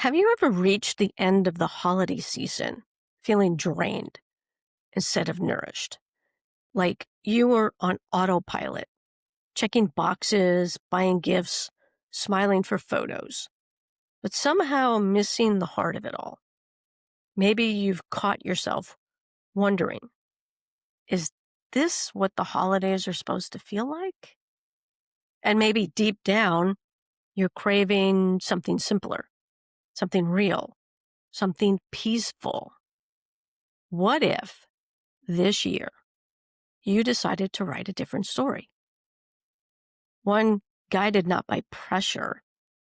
Have you ever reached the end of the holiday season feeling drained instead of nourished? Like you were on autopilot, checking boxes, buying gifts, smiling for photos, but somehow missing the heart of it all. Maybe you've caught yourself wondering, is this what the holidays are supposed to feel like? And maybe deep down, you're craving something simpler, something real, something peaceful. What if this year you decided to write a different story? One guided not by pressure,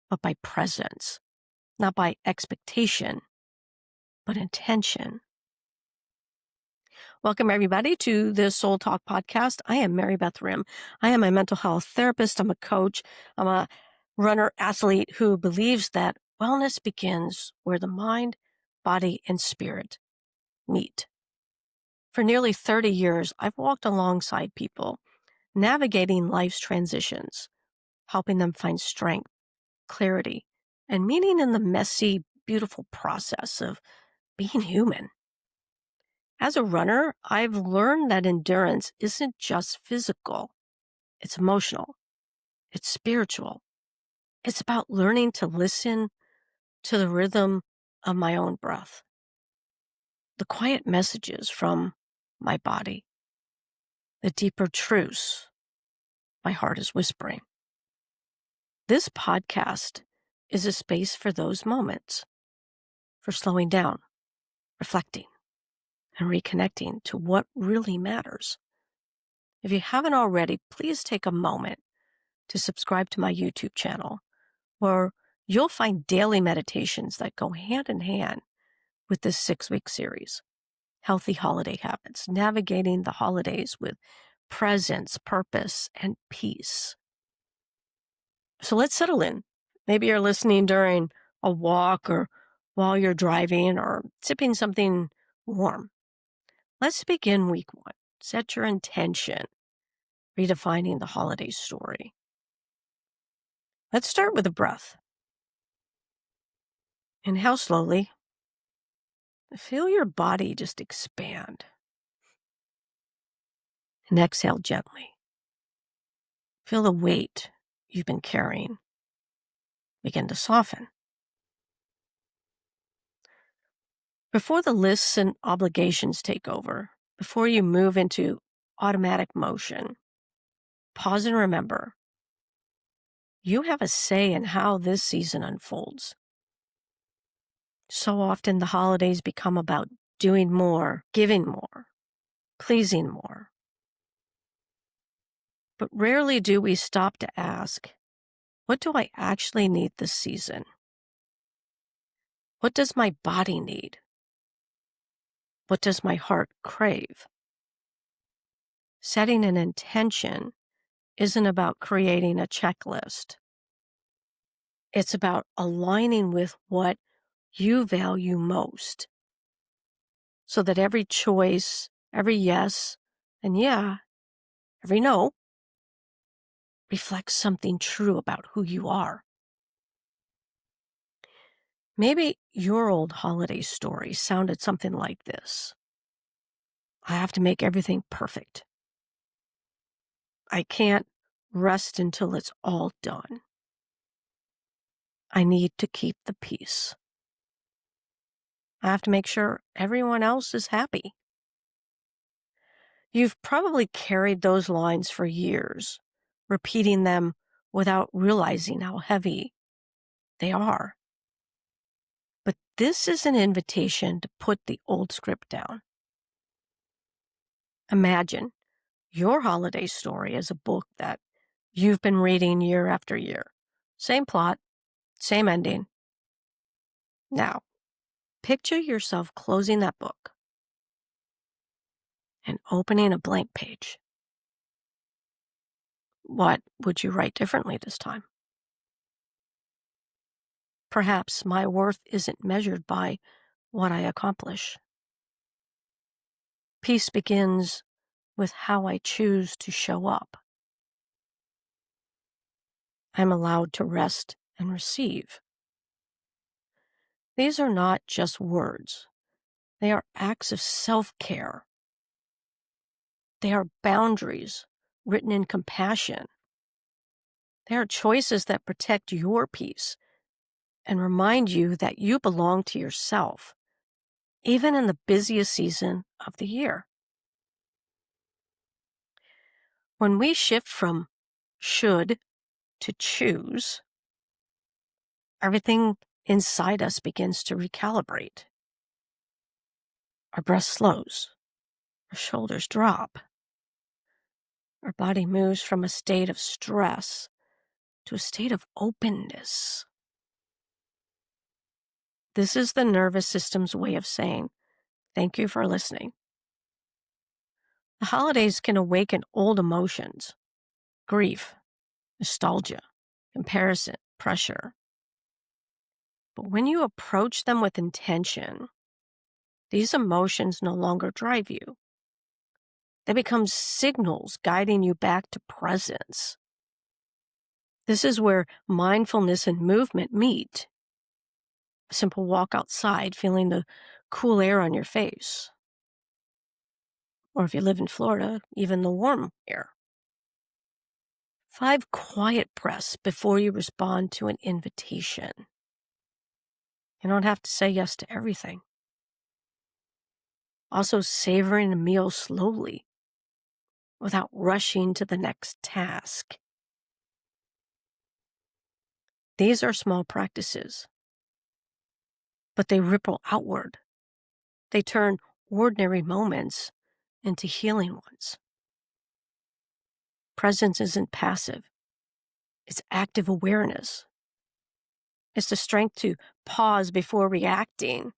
but by presence, not by expectation, but intention. Welcome, everybody, to the Soul Talk podcast. I am Marybeth Hrim. I am a mental health therapist. I'm a coach. I'm a runner athlete who believes that wellness begins where the mind, body, and spirit meet. For nearly 30 years, I've walked alongside people navigating life's transitions, helping them find strength, clarity, and meaning in the messy, beautiful process of being human. As a runner, I've learned that endurance isn't just physical, it's emotional, it's spiritual. It's about learning to listen to the rhythm of my own breath, the quiet messages from my body, the deeper truths my heart is whispering. This podcast is a space for those moments, for slowing down, reflecting, and reconnecting to what really matters. If you haven't already, please take a moment to subscribe to my YouTube channel, where you'll find daily meditations that go hand in hand with this 6-week series, Healthy Holiday Habits, navigating the holidays with presence, purpose, and peace. So let's settle in. Maybe you're listening during a walk or while you're driving or sipping something warm. Let's begin week 1. Set your intention, redefining the holiday story. Let's start with a breath. Inhale slowly. Feel your body just expand. And exhale gently. Feel the weight you've been carrying begin to soften. Before the lists and obligations take over, before you move into automatic motion, pause and remember, you have a say in how this season unfolds. So often the holidays become about doing more, giving more, pleasing more. But rarely do we stop to ask, what do I actually need this season? What does my body need? What does my heart crave? Setting an intention isn't about creating a checklist. It's about aligning with what you value most, so that every choice, every yes, and every no reflects something true about who you are. Maybe your old holiday story sounded something like this. I have to make everything perfect. I can't rest until it's all done. I need to keep the peace. I have to make sure everyone else is happy. You've probably carried those lines for years, repeating them without realizing how heavy they are. But this is an invitation to put the old script down. Imagine your holiday story as a book that you've been reading year after year. Same plot, same ending. Now, picture yourself closing that book and opening a blank page. What would you write differently this time? Perhaps my worth isn't measured by what I accomplish. Peace begins with how I choose to show up. I'm allowed to rest and receive. These are not just words. They are acts of self-care. They are boundaries written in compassion. They are choices that protect your peace and remind you that you belong to yourself, even in the busiest season of the year. When we shift from should to choose, everything inside us begins to recalibrate. Our breath slows, our shoulders drop, our body moves from a state of stress to a state of openness. This is the nervous system's way of saying, thank you for listening. The holidays can awaken old emotions, grief, nostalgia, comparison, pressure. But when you approach them with intention, these emotions no longer drive you. They become signals guiding you back to presence. This is where mindfulness and movement meet. A simple walk outside, feeling the cool air on your face. Or if you live in Florida, even the warm air. 5 quiet breaths before you respond to an invitation. You don't have to say yes to everything. Also, savoring a meal slowly without rushing to the next task. These are small practices, but they ripple outward. They turn ordinary moments into healing ones. Presence isn't passive, it's active awareness. It's the strength to pause before reacting,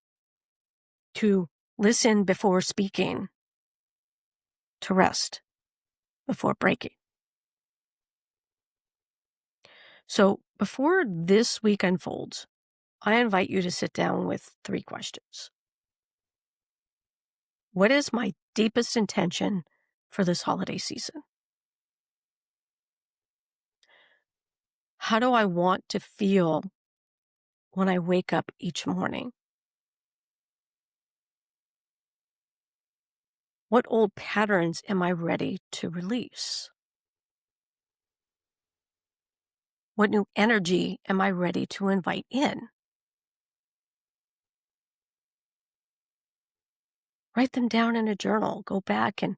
to listen before speaking, to rest before breaking. So before this week unfolds, I invite you to sit down with 3 questions. What is my deepest intention for this holiday season? How do I want to feel when I wake up each morning? What old patterns am I ready to release? What new energy am I ready to invite in? Write them down in a journal. Go back and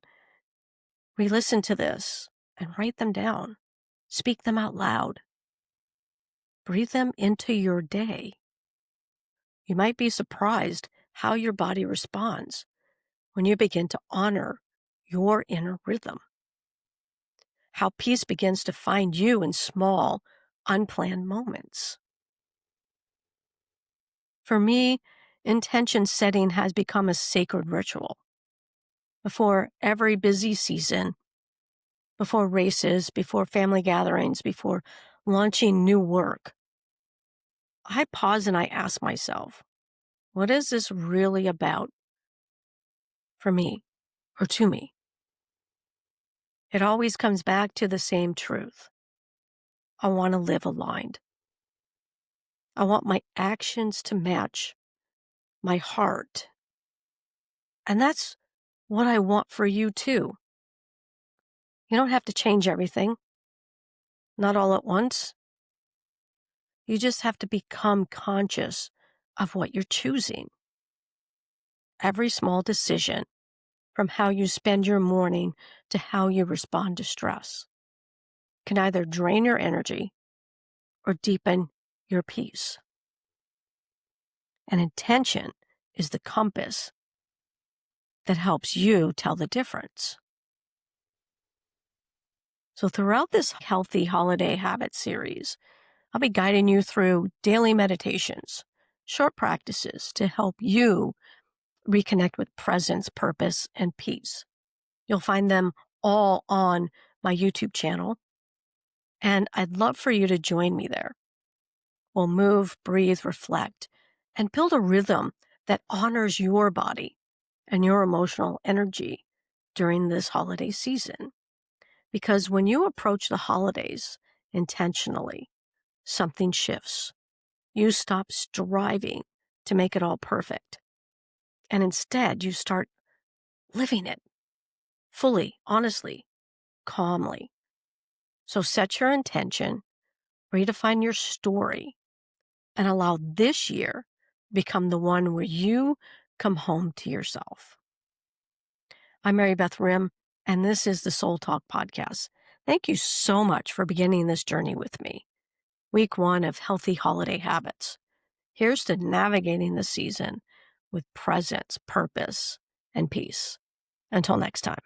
re-listen to this and write them down. Speak them out loud. Breathe them into your day. You might be surprised how your body responds when you begin to honor your inner rhythm. How peace begins to find you in small, unplanned moments. For me, intention setting has become a sacred ritual. Before every busy season, before races, before family gatherings, before launching new work, I pause and I ask myself, what is this really about for me or to me? It always comes back to the same truth. I want to live aligned. I want my actions to match my heart. And that's what I want for you too. You don't have to change everything, not all at once. You just have to become conscious of what you're choosing. Every small decision, from how you spend your morning to how you respond to stress, can either drain your energy or deepen your peace. And intention is the compass that helps you tell the difference. So throughout this Healthy Holiday Habit series, I'll be guiding you through daily meditations, short practices to help you reconnect with presence, purpose, and peace. You'll find them all on my YouTube channel, and I'd love for you to join me there. We'll move, breathe, reflect, and build a rhythm that honors your body and your emotional energy during this holiday season. Because when you approach the holidays intentionally, something shifts. You stop striving to make it all perfect. And instead, you start living it fully, honestly, calmly. So set your intention, redefine your story, and allow this year become the one where you come home to yourself. I'm Marybeth Hrim, and this is the Soul Talk Podcast. Thank you so much for beginning this journey with me. Week 1 of healthy holiday habits. Here's to navigating the season with presence, purpose, and peace. Until next time.